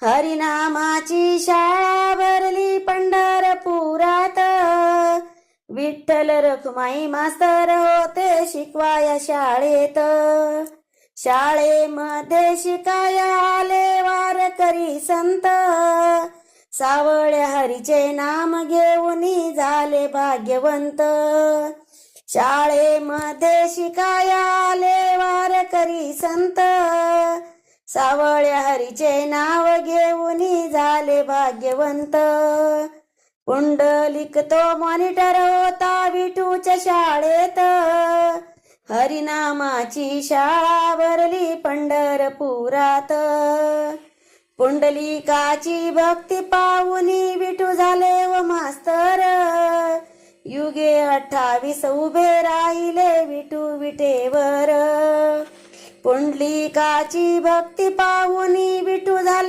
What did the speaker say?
हरिनामाची शाळा भरली पंढरपुरात. विठ्ठल रखुमाई मास्तर होते शिकवाया शाळेत. शाळेमध्ये शिकाया आले वारकरी संत. सावळ्या हरीचे नाम घेऊन झाले भाग्यवंत. शाळेमध्ये शिकाया आले वारकरी संत. सावळ्या हरीचे नाव घेऊन झाले भाग्यवंत. पुंडलिक तो मॉनिटर होता विठूच्या शाळेत. हरिनामाची शाळा भरली पंढरपुरात. पुंडलिकाची भक्ती पाहुनी विठू झाले व मास्तर. युगे 28 उभे राहिले विठू विटेवर. पुंडलिकाची भक्ती पाहुनी विठू झाले